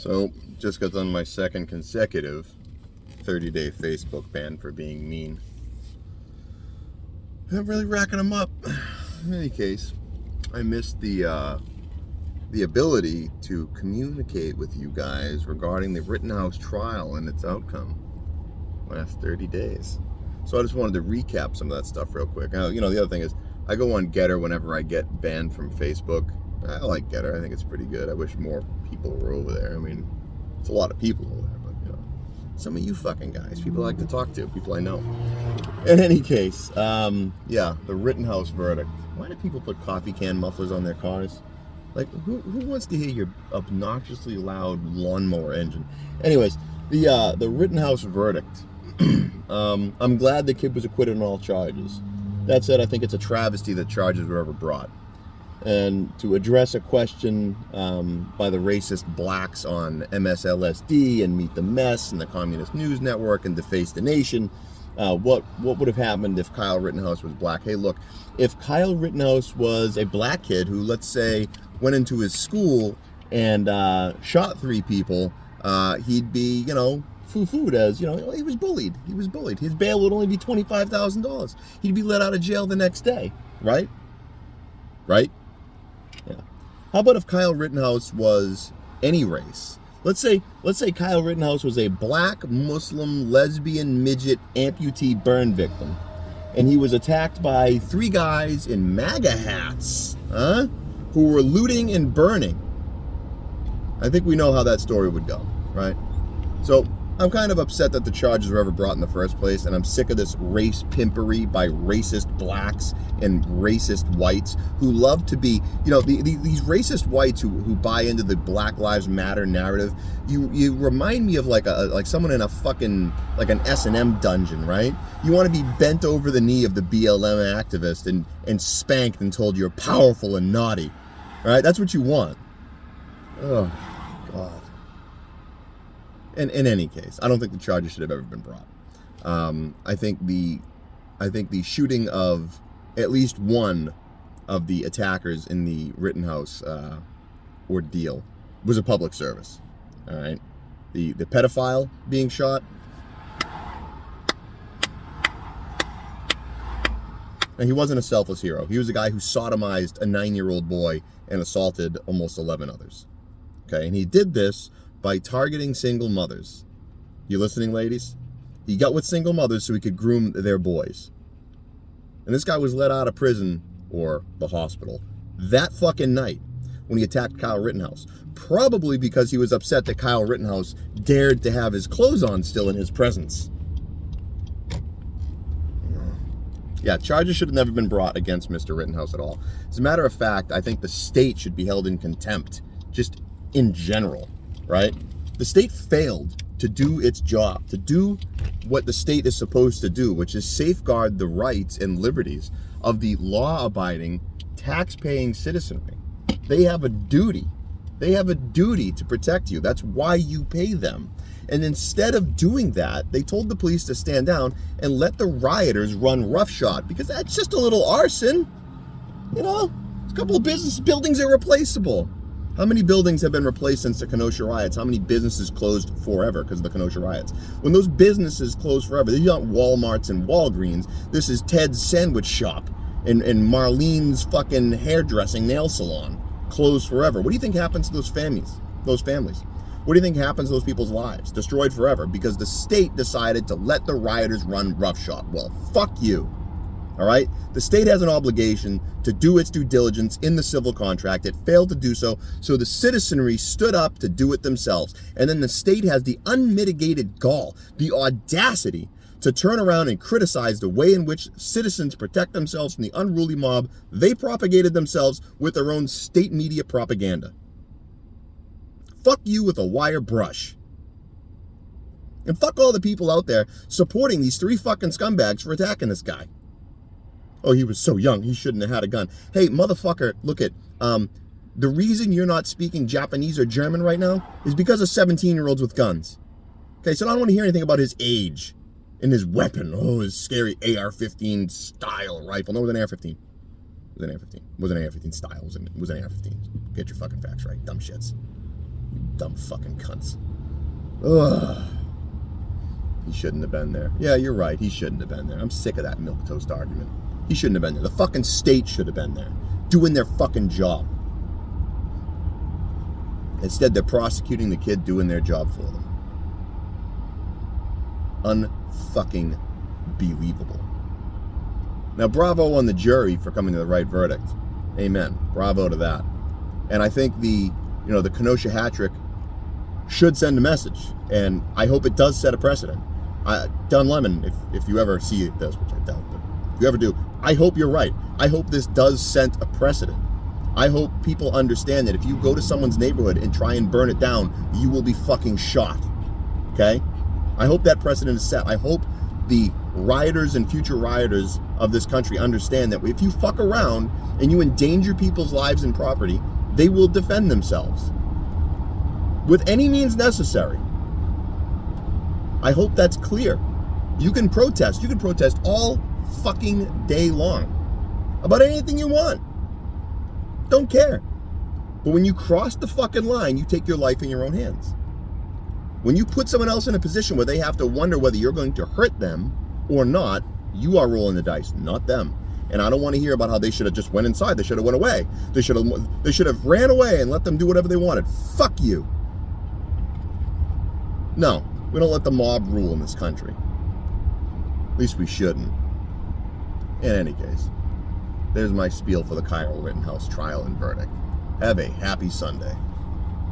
So, just got done my second consecutive 30-day Facebook ban for being mean. I'm really racking them up. In any case, I missed the ability to communicate with you guys regarding the Rittenhouse trial and its outcome last 30 days. So I just wanted to recap some of that stuff real quick. Now, the other thing is, I go on Getter whenever I get banned from Facebook. I like Getter. I think it's pretty good. I wish more people were over there. I mean, it's a lot of people over there, but, some of you fucking guys, people I like to talk to, people I know. In any case, the Rittenhouse verdict. Why do people put coffee can mufflers on their cars? Like, who wants to hear your obnoxiously loud lawnmower engine? Anyways, the Rittenhouse verdict. I'm glad the kid was acquitted on all charges. That said, I think it's a travesty that charges were ever brought. And to address a question by the racist blacks on MSLSD and Meet the Mess and the Communist News Network and Deface the Nation, what would have happened if Kyle Rittenhouse was black? Hey, look, if Kyle Rittenhouse was a black kid who, let's say, went into his school and shot 3 people, he'd be, foo-fooed as, he was bullied. He was bullied. His bail would only be $25,000. He'd be let out of jail the next day, right? Right? Yeah. How about if Kyle Rittenhouse was any race? Let's say Kyle Rittenhouse was a black, Muslim, lesbian, midget, amputee burn victim. And he was attacked by 3 guys in MAGA hats, who were looting and burning. I think we know how that story would go, right? So, I'm kind of upset that the charges were ever brought in the first place, and I'm sick of this race pimpery by racist blacks and racist whites who love to be, these racist whites who buy into the Black Lives Matter narrative. You remind me of like someone in a fucking, like an S&M dungeon, right? You want to be bent over the knee of the BLM activist and spanked and told you're powerful and naughty, right? That's what you want. Oh, God. In any case, I don't think the charges should have ever been brought. I think the shooting of at least one of the attackers in the Rittenhouse ordeal was a public service. All right, the pedophile being shot. And he wasn't a selfless hero. He was a guy who sodomized a 9-year-old boy and assaulted almost 11 others. Okay, and he did this by targeting single mothers. You listening, ladies? He got with single mothers so he could groom their boys. And this guy was let out of prison, or the hospital, that fucking night when he attacked Kyle Rittenhouse. Probably because he was upset that Kyle Rittenhouse dared to have his clothes on still in his presence. Yeah, charges should have never been brought against Mr. Rittenhouse at all. As a matter of fact, I think the state should be held in contempt, just in general. Right? The state failed to do its job, to do what the state is supposed to do, which is safeguard the rights and liberties of the law-abiding, tax-paying citizenry. They have a duty. They have a duty to protect you. That's why you pay them. And instead of doing that, they told the police to stand down and let the rioters run roughshod, because that's just a little arson. A couple of business buildings are replaceable. How many buildings have been replaced since the Kenosha riots? How many businesses closed forever because of the Kenosha riots? When those businesses close forever, these aren't Walmarts and Walgreens. This is Ted's Sandwich Shop and Marlene's fucking hairdressing nail salon. Closed forever. What do you think happens to those families? What do you think happens to those people's lives? Destroyed forever because the state decided to let the rioters run roughshod. Well, fuck you. All right? The state has an obligation to do its due diligence in the civil contract. It failed to do so, so the citizenry stood up to do it themselves. And then the state has the unmitigated gall, the audacity to turn around and criticize the way in which citizens protect themselves from the unruly mob they propagated themselves with their own state media propaganda. Fuck you with a wire brush. And fuck all the people out there supporting these 3 fucking scumbags for attacking this guy. Oh, he was so young, he shouldn't have had a gun. Hey, motherfucker, look at, the reason you're not speaking Japanese or German right now is because of 17-year-olds with guns. Okay, so I don't want to hear anything about his age and his weapon. Oh, his scary AR-15 style rifle. No, it was an AR-15. It was an AR-15. It wasn't an AR-15 style. It was an AR-15. Get your fucking facts right, dumb shits. You dumb fucking cunts. Ugh. He shouldn't have been there. Yeah, you're right. He shouldn't have been there. I'm sick of that milquetoast argument. He shouldn't have been there. The fucking state should have been there, doing their fucking job. Instead, they're prosecuting the kid doing their job for them. Unfucking believable. Now, bravo on the jury for coming to the right verdict. Amen. Bravo to that. And I think the Kenosha hat trick should send a message, and I hope it does set a precedent. Don Lemon, if you ever see this, which I doubt, but if you ever do, I hope you're right. I hope this does set a precedent. I hope people understand that if you go to someone's neighborhood and try and burn it down, you will be fucking shot. Okay? I hope that precedent is set. I hope the rioters and future rioters of this country understand that if you fuck around and you endanger people's lives and property, they will defend themselves with any means necessary. I hope that's clear. You can protest. You can protest all fucking day long about anything you want. Don't care. But when you cross the fucking line, you take your life in your own hands. When you put someone else in a position where they have to wonder whether you're going to hurt them or not, you are rolling the dice, not them. And I don't want to hear about how they should have just went inside. They should have went away. They should have ran away and let them do whatever they wanted. Fuck you. No, we don't let the mob rule in this country. At least we shouldn't. In any case, there's my spiel for the Kyle Rittenhouse trial and verdict. Have a happy Sunday.